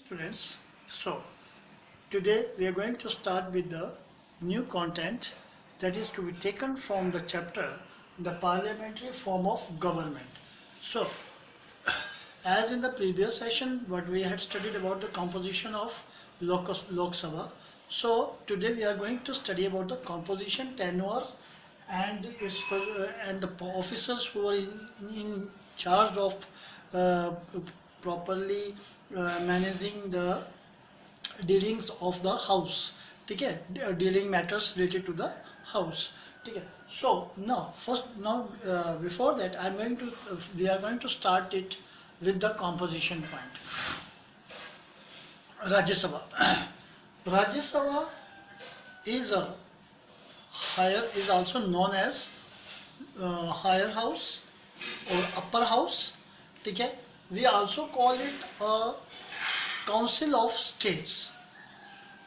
students. So today we are going to start with the new content that is to be taken from the chapter the parliamentary form of government. So as in the previous session what we had studied about the composition of Lok Sabha. So today we are going to study about the composition, tenure and the officers who are in charge of properly managing the dealings of the house. ठीक है, dealing matters related to the house. ठीक है. So before that we are going to start it with the composition point. Rajya Sabha. Rajya Sabha is also known as higher house or upper house. ठीक है. We also call it a council of states.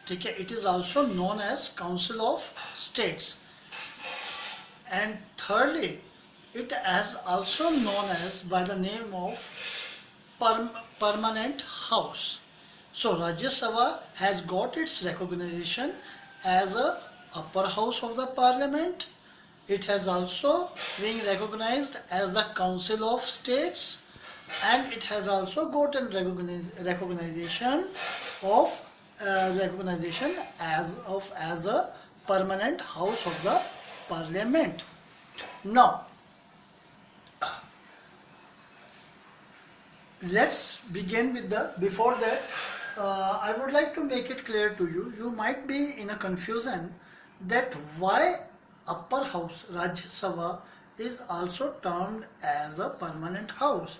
ठीक है. It is also known as council of states. And thirdly, it is also known as by the name of permanent house. So Rajya Sabha has got its recognition as a upper house of the parliament. It has also been recognized as the council of states, and it has also gotten recognition as a permanent house of the parliament. Now let's begin with before that I would like to make it clear to you. You might be in a confusion that why upper house Rajya Sabha is also termed as a permanent house.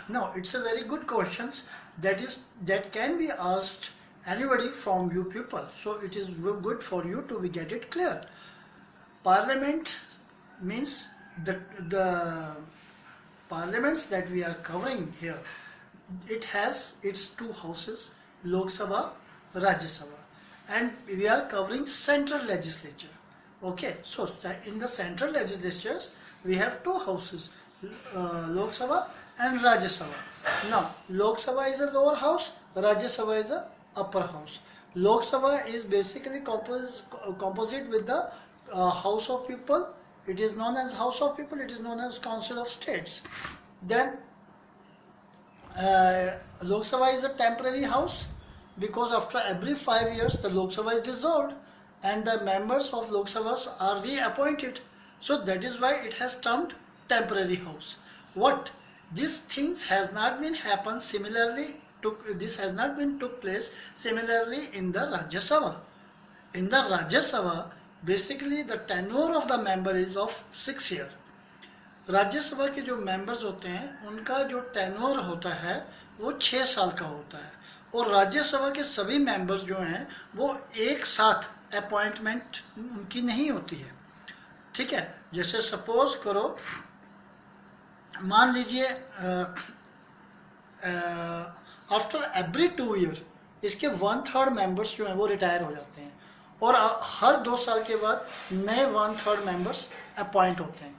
Now it's a very good question that can be asked anybody from you people. So it is good for you to get it clear. Parliament means the parliaments that we are covering here. It has its two houses, Lok Sabha, Rajya Sabha, and we are covering central legislature. Okay, so in the central legislatures we have two houses, Lok Sabha and Rajya Sabha. Now Lok Sabha is a lower house, Rajya Sabha is a upper house. Lok Sabha is basically composite with the House of People. It is known as House of People, it is known as Council of States. Then Lok Sabha is a temporary house because after every 5 years the Lok Sabha is dissolved and the members of Lok Sabhas are reappointed. So that is why it has termed temporary house. What? These things has not been happened similarly. This has not been took place similarly in the Rajya Sabha. In the Rajya Sabha, basically the tenure of the member is of 6 years. राज्य सभा के जो members होते हैं उनका जो tenure होता है वो 6 साल का होता है, और राज्य सभा के सभी मेंबर्स जो हैं वो एक साथ अपॉइंटमेंट उनकी नहीं होती है. ठीक है. जैसे सपोज करो, मान लीजिए आफ्टर एवरी 2 ईयर इसके 1/3 मेंबर्स जो हैं वो रिटायर हो जाते हैं, और हर 2 साल के बाद नए 1/3 मेंबर्स अपॉइंट होते हैं.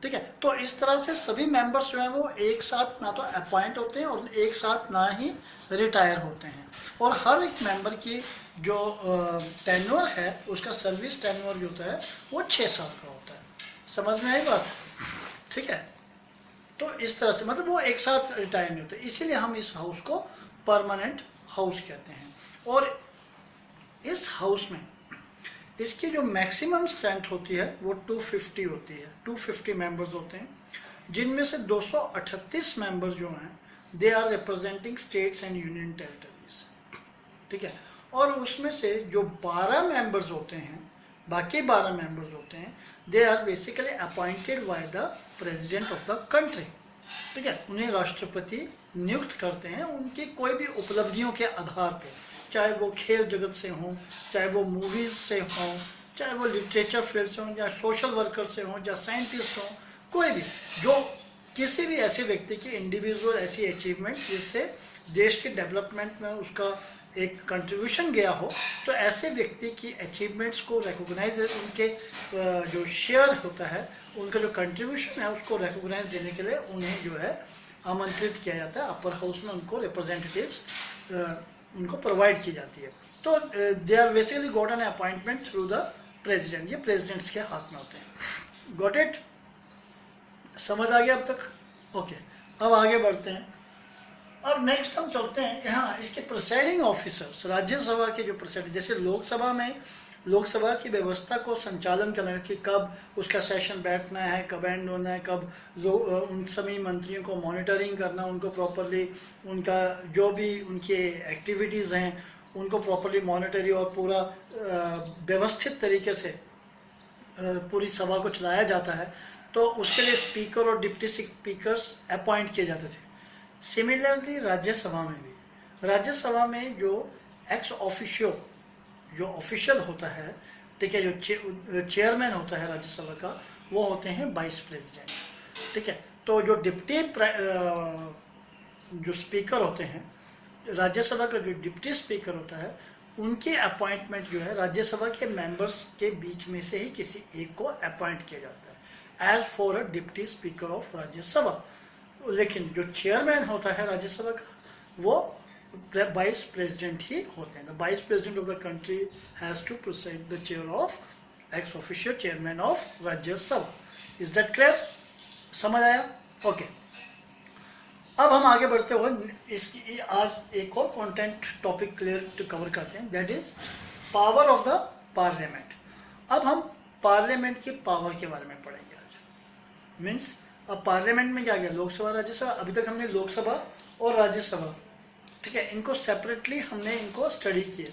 ठीक है. तो इस तरह से सभी मेंबर्स जो हैं वो एक साथ ना तो अपॉइंट होते हैं और एक साथ ना ही रिटायर होते हैं, और हर एक मेंबर की जो टेन्योर है उसका सर्विस टेन्योर जो होता है वो 6 साल का होता है. समझ में आई बात? ठीक है. तो इस तरह से मतलब वो एक साथ रिटायर नहीं होते, इसीलिए हम इस हाउस को परमानेंट हाउस कहते हैं. और इस हाउस में इसकी जो मैक्सिमम स्ट्रेंथ होती है वो 250 होती है. 250 मेंबर्स होते हैं, जिनमें से 238 मेंबर्स जो हैं they are representing states and union territories. ठीक है. और उसमें से जो 12 मेंबर्स होते हैं, बाकी 12 मेंबर्स होते हैं, they are basically appointed by the president of the country. ठीक है. उन्हें राष्ट्रपति नियुक्त करते हैं उनकी कोई भी उपलब्धियों के आधार पर, चाहे वो खेल जगत से हों, चाहे वो मूवीज़ से हों, चाहे वो लिटरेचर फील्ड से हों, या सोशल वर्कर से हों, या साइंटिस्ट हों, कोई भी जो किसी भी ऐसे व्यक्ति की इंडिविजुअल ऐसी अचीवमेंट्स जिससे देश के डेवलपमेंट में उसका एक कंट्रीब्यूशन गया हो, तो ऐसे व्यक्ति की अचीवमेंट्स को रिकॉग्नाइज, उनके जो शेयर होता है, उनका जो कंट्रीब्यूशन है उसको रिकॉग्नाइज देने के लिए उन्हें जो है आमंत्रित किया जाता है, अपर हाउस में उनको रिप्रेजेंटेटिव्स उनको प्रोवाइड की जाती है। तो they are basically got an appointment through the president, ये प्रेसिडेंट्स के हाथ में होते हैं। Got it? समझ आ गया अब तक? ओके, अब आगे बढ़ते हैं। अब नेक्स्ट हम चलते हैं यहाँ इसके प्रिसाइडिंग ऑफिसर्स, राज्यसभा के जो प्रिसाइडिंग, जैसे लोकसभा में लोकसभा की व्यवस्था को संचालन करना कि कब उसका सेशन बैठना है, कब एंड होना है, कब उन सभी मंत्रियों को मॉनिटरिंग करना, उनको प्रॉपरली उनका जो भी उनके एक्टिविटीज़ हैं उनको प्रॉपरली मॉनिटरी और पूरा व्यवस्थित तरीके से पूरी सभा को चलाया जाता है। तो उसके लिए स्पीकर और डिप्टी स्पीकर्स अपॉइंट किए जाते थे। सिमिलरली राज्यसभा में भी, राज्यसभा में जो एक्स ऑफिशियो जो ऑफिशियल होता है, ठीक है, जो चेयरमैन होता है राज्यसभा का, वो होते हैं वाइस प्रेसिडेंट, ठीक है। तो जो डिप्टी जो स्पीकर होते हैं, राज्यसभा का जो डिप्टी स्पीकर होता है, उनकी अपॉइंटमेंट जो है राज्यसभा के मेंबर्स के बीच में से ही किसी एक को अपॉइंट किया जाता है as for a deputy speaker of Rajya Sabha. लेकिन जो चेयरमैन होता है राज्यसभा का, वो वाइस प्रेसिडेंट ही होते हैं। The vice president of the country has to preside the chair of ex officio chairman of Rajya Sabha. Is that clear? समझ आया? ओके, अब हम आगे बढ़ते हुए इसकी आज एक और content topic clear to cover करते हैं, that is power of the parliament. अब हम पार्लियामेंट की पावर के बारे में पढ़ेंगे आज। मीन्स अब पार्लियामेंट में क्या गया, लोकसभा राज्यसभा। अभी तक हमने लोकसभा और राज्यसभा, ठीक है, इनको सेपरेटली हमने इनको स्टडी किया,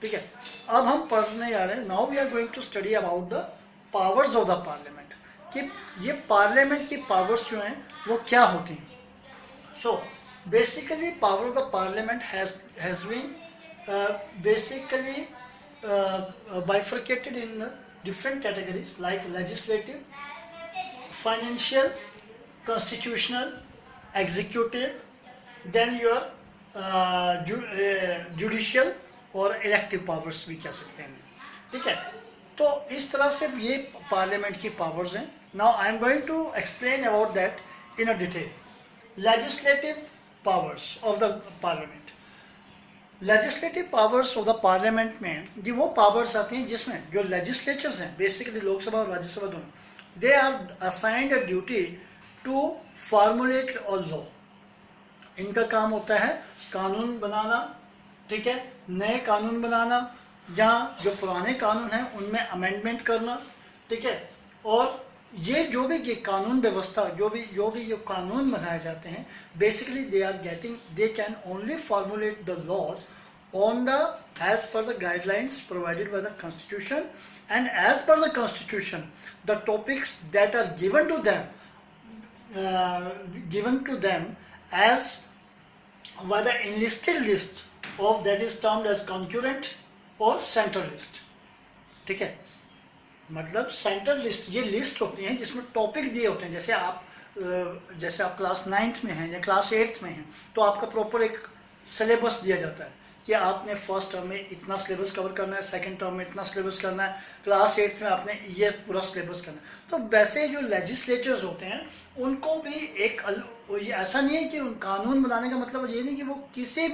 ठीक है। अब हम पढ़ने जा रहे हैं, now we are going to study about the powers of the parliament, कि ये पार्लियामेंट की पावर्स जो हैं वो क्या होती हैं। So basically power of the parliament has been basically bifurcated in different categories like legislative, financial, constitutional, executive, then your judicial और इलेक्टिव पावर्स भी कह सकते हैं, ठीक है। तो इस तरह से ये पार्लियामेंट की पावर्स हैं। Now I am going to explain about that in a detail. Legislative powers of the parliament, legislative powers of the parliament में ये वो पावर्स आती हैं जिसमें जो लेजिस्लेचर्स हैं, बेसिकली लोकसभा और राज्यसभा दोनों, they are assigned a duty to formulate a law. इनका काम होता है कानून बनाना, ठीक है, नए कानून बनाना, जहाँ जो पुराने कानून हैं उनमें अमेंडमेंट करना, ठीक है। और ये जो भी ये कानून व्यवस्था जो कानून बनाए जाते हैं, basically they can only formulate the laws on the as per the guidelines provided by the constitution, and as per the constitution the topics that are given to them as by the enlisted list of that is termed as concurrent और central list, ठीक है। मतलब central list ये list होती हैं जिसमें topic दिए होते हैं। जैसे आप क्लास 9th में हैं या क्लास 8th में हैं, तो आपका प्रॉपर एक सिलेबस दिया जाता है कि आपने फर्स्ट टर्म में इतना सिलेबस कवर करना है, सेकंड टर्म में इतना सिलेबस करना है, क्लास 8th में आपने ये पूरा सिलेबस करना है। तो वैसे जो लेजिस्लेचर्स होते हैं उनको भी एक, ऐसा नहीं है कि उन कानून बनाने का मतलब ये नहीं कि वो किसी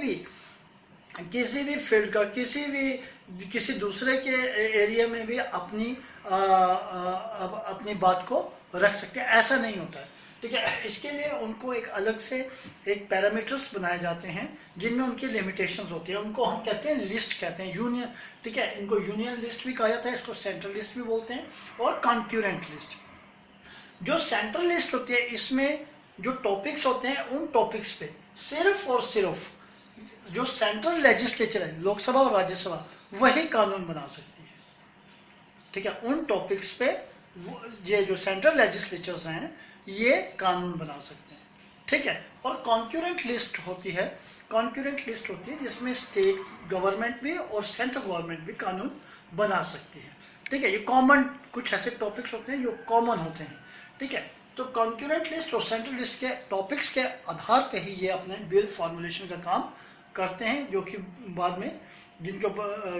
भी फील्ड का किसी दूसरे के एरिया में भी अपनी बात को रख सकते हैं, ऐसा नहीं होता है, ठीक है। इसके लिए उनको एक अलग से एक पैरामीटर्स बनाए जाते हैं जिनमें उनकी लिमिटेशंस होती है। उनको हम कहते हैं लिस्ट कहते हैं, यूनियन, ठीक है। इनको यूनियन लिस्ट भी कहा जाता है, इसको सेंट्रल लिस्ट भी बोलते हैं, और कॉन्क्यूरेंट लिस्ट। जो सेंट्रल लिस्ट होती है इसमें जो टॉपिक्स होते हैं उन टॉपिक्स पे सिर्फ और सिर्फ जो सेंट्रल लेजिस्लेचर है, लोकसभा और राज्यसभा, वही कानून बना सकती है, ठीक है। उन टॉपिक्स पे ये जो सेंट्रल लेजिस्लेचर्स हैं ये कानून बना सकते हैं, ठीक है। और कॉन्क्यूरेंट लिस्ट होती है जिसमें स्टेट गवर्नमेंट भी और सेंट्रल गवर्नमेंट भी कानून बना सकती है, ठीक है। ये कॉमन कुछ ऐसे टॉपिक्स होते हैं जो कॉमन होते हैं, ठीक है। तो कॉन्क्यूरेंट लिस्ट और सेंट्रल लिस्ट के टॉपिक्स के आधार पे ही ये अपने बिल फॉर्मुलेशन का काम करते हैं, जो कि बाद में जिनके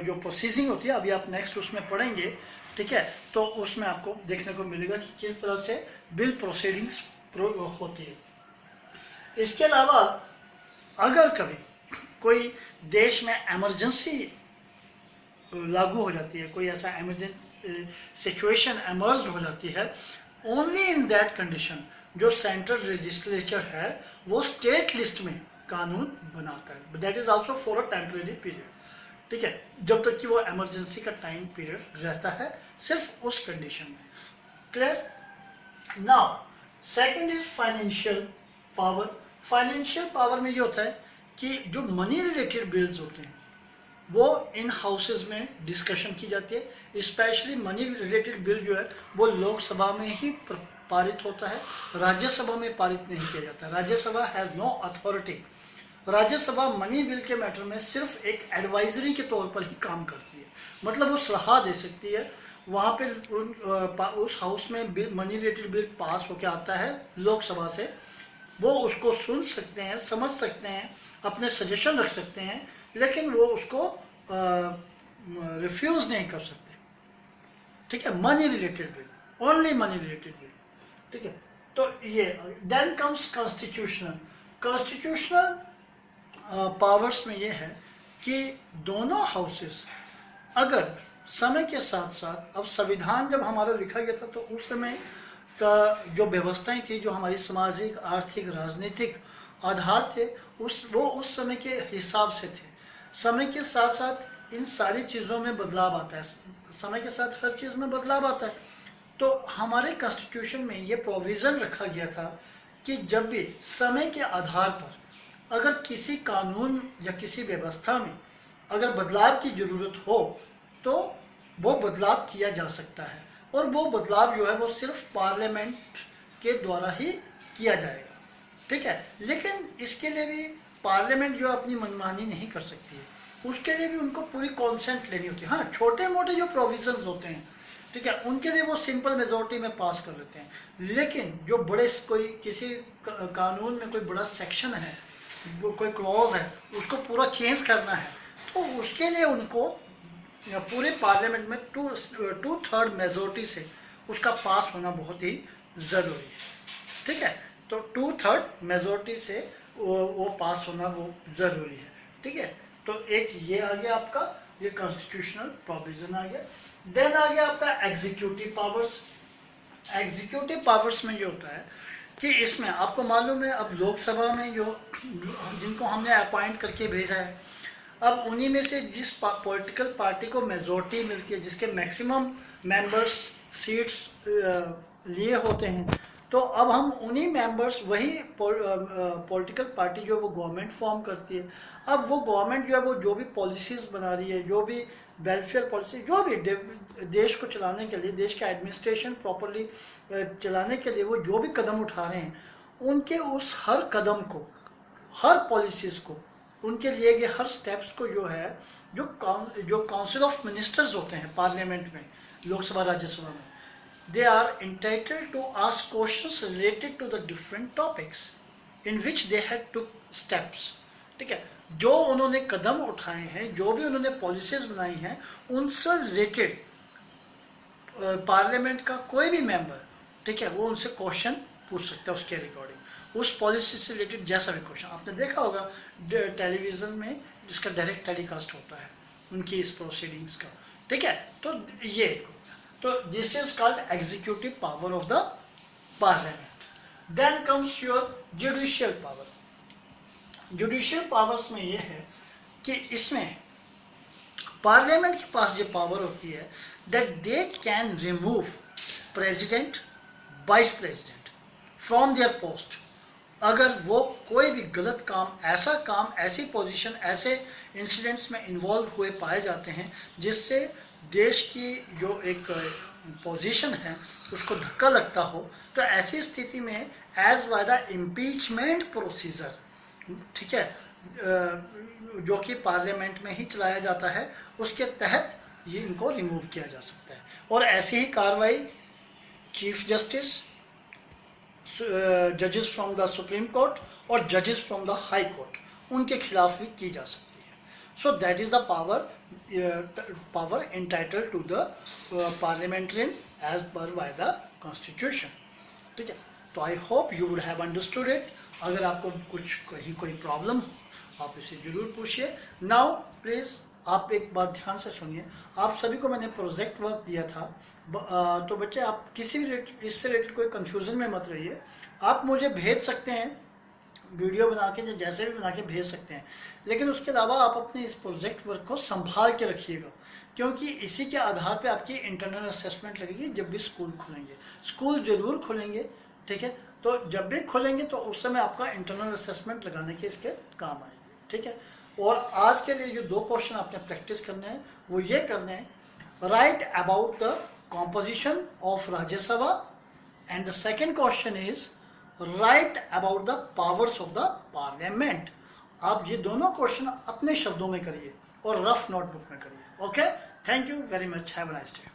जो प्रोसीजिंग होती है, अभी आप नेक्स्ट उसमें पढ़ेंगे, ठीक है। तो उसमें आपको देखने को मिलेगा कि किस तरह से बिल प्रोसीडिंग्स होती है। इसके अलावा अगर कभी कोई देश में इमरजेंसी लागू हो जाती है, कोई ऐसा इमरजेंसी सिचुएशन एमर्ज हो जाती है, ओनली इन दैट कंडीशन जो सेंट्रल लेजिस्लेचर है वो स्टेट लिस्ट में कानून बनाता है, that is also for a temporary period, ठीक है, जब तक कि वो इमरजेंसी का टाइम पीरियड रहता है, सिर्फ उस कंडीशन में। Clear? Now second is financial power. Financial power में ये होता है कि जो मनी रिलेटेड बिल्स होते हैं वो इन हाउसेज में डिस्कशन की जाती है। स्पेशली मनी रिलेटेड बिल जो है वो लोकसभा में ही पारित होता है, राज्यसभा में पारित नहीं किया जाता। Rajya Sabha has no authority. Rajya Sabha money bill के मैटर में सिर्फ एक एडवाइजरी के तौर पर ही काम करती है, मतलब वो सलाह दे सकती है। वहाँ पे उस हाउस में मनी रिलेटेड बिल पास होकर आता है लोकसभा से, वो उसको सुन सकते हैं, समझ सकते हैं, अपने सजेशन रख सकते हैं, लेकिन वो उसको रिफ्यूज़ नहीं कर सकते, ठीक है। Money related bill, only money related bill, ठीक है। तो ये then comes constitutional. Constitutional powers में ये है कि दोनों हाउसेस अगर समय के साथ साथ, अब संविधान जब हमारा लिखा गया था तो उस समय का जो व्यवस्थाएं थी, जो हमारी सामाजिक, आर्थिक, राजनीतिक आधार थे, वो उस समय के हिसाब से थे। समय के साथ साथ इन सारी चीज़ों में बदलाव आता है, समय के साथ हर चीज़ में बदलाव आता है। तो हमारे कॉन्स्टिट्यूशन में ये प्रोविज़न रखा गया था कि जब भी समय के आधार पर अगर किसी कानून या किसी व्यवस्था में अगर बदलाव की ज़रूरत हो तो वो बदलाव किया जा सकता है, और वो बदलाव जो है वो सिर्फ पार्लियामेंट के द्वारा ही किया जाएगा, ठीक है। लेकिन इसके लिए भी पार्लियामेंट जो अपनी मनमानी नहीं कर सकती है, उसके लिए भी उनको पूरी कॉन्सेंट लेनी होती है। हाँ, छोटे मोटे जो प्रोविजंस होते हैं, ठीक है, उनके लिए वो सिंपल मेजॉरिटी में पास कर लेते हैं। लेकिन जो बड़े कोई किसी कानून में कोई बड़ा सेक्शन है, कोई क्लॉज है, उसको पूरा चेंज करना है, तो उसके लिए उनको पूरे पार्लियामेंट में 2/3 मेजॉरिटी से उसका पास होना बहुत ही ज़रूरी है, ठीक है। तो 2/3 मेजॉरिटी से वो पास होना वो ज़रूरी है, ठीक है। तो एक ये आ गया आपका, ये कॉन्स्टिट्यूशनल प्रोविज़न आ गया। देन आ गया आपका एग्जीक्यूटिव पावर्स। एग्जीक्यूटिव पावर्स में ये होता है कि इसमें आपको मालूम है, अब लोकसभा में जो जिनको हमने अपॉइंट करके भेजा है, अब उन्हीं में से जिस पॉलिटिकल पार्टी को मेजॉरिटी मिलती है, जिसके मैक्सिमम मेंबर्स सीट्स लिए होते हैं, तो अब हम उन्हीं मेंबर्स, वही पॉलिटिकल पार्टी जो है वो गवर्नमेंट फॉर्म करती है। अब वो गवर्नमेंट जो है वो जो भी पॉलिसीज़ बना रही है, जो भी वेलफेयर पॉलिसी, जो भी देश को चलाने के लिए, देश का एडमिनिस्ट्रेशन प्रॉपरली चलाने के लिए वो जो भी कदम उठा रहे हैं, उनके उस हर कदम को, हर पॉलिसीज़ को, उनके लिए गए हर स्टेप्स को जो है, जो काउंसिल ऑफ मिनिस्टर्स होते हैं पार्लियामेंट में, लोकसभा राज्यसभा में, they are entitled to ask questions related to the different topics in which they had took steps, ठीक है। जो उन्होंने कदम उठाए हैं, जो भी उन्होंने पॉलिसीज बनाई हैं, उनसे रिलेटेड पार्लियामेंट का कोई भी मेंबर, ठीक है, वो उनसे क्वेश्चन पूछ सकता है उसके रिकॉर्डिंग, उस पॉलिसी से रिलेटेड जैसा भी क्वेश्चन। आपने देखा होगा टेलीविज़न में जिसका डायरेक्ट टेलीकास्ट होता है उनकी इस प्रोसीडिंग्स का, ठीक है। तो ये, तो this is called executive power of the parliament. Then comes your judicial power. Judicial powers में ये है कि इसमें पार्लियामेंट के पास जो पावर होती है, that they can remove president, vice president from there post. अगर वो कोई भी गलत काम, ऐसा काम, ऐसी पोजीशन, ऐसे इंसिडेंट्स में इन्वॉल्व हुए पाए जाते हैं जिससे देश की जो एक पोजीशन है उसको धक्का लगता हो, तो ऐसी स्थिति में as by the impeachment procedure, ठीक है, जो कि पार्लियामेंट में ही चलाया जाता है, उसके तहत ये इनको रिमूव किया जा सकता है। और ऐसी ही कार्रवाई चीफ जस्टिस, जजेस फ्रॉम द सुप्रीम कोर्ट और जजेस फ्रॉम द हाई कोर्ट, उनके खिलाफ भी की जा सकती है। So that is the power entitled to the parliamentarian as per by the constitution, ठीक है। तो I hope you would have understood it. अगर आपको कुछ कहीं कोई प्रॉब्लम हो आप इसे ज़रूर पूछिए। नाउ प्लीज़ आप एक बात ध्यान से सुनिए, आप सभी को मैंने प्रोजेक्ट वर्क दिया था, तो बच्चे आप किसी भी इससे रिलेटेड कोई कन्फ्यूज़न में मत रहिए। आप मुझे भेज सकते हैं वीडियो बना के, जैसे भी बना के भेज सकते हैं, लेकिन उसके अलावा आप अपने इस प्रोजेक्ट वर्क को संभाल के रखिएगा, क्योंकि इसी के आधार पे आपकी इंटरनल असेसमेंट लगेगी जब भी स्कूल खुलेंगे। स्कूल ज़रूर खुलेंगे, ठीक है, तो जब भी खुलेंगे तो उस समय आपका इंटरनल असेसमेंट लगाने के इसके काम आएंगे, ठीक है। और आज के लिए जो 2 क्वेश्चन आपने प्रैक्टिस करने हैं वो ये करने हैं, right about the composition of Rajya Sabha, and the second question is right about the powers of the parliament. आप ये दोनों क्वेश्चन अपने शब्दों में करिए और रफ नोटबुक में करिए। Okay, thank you very much, have a nice day.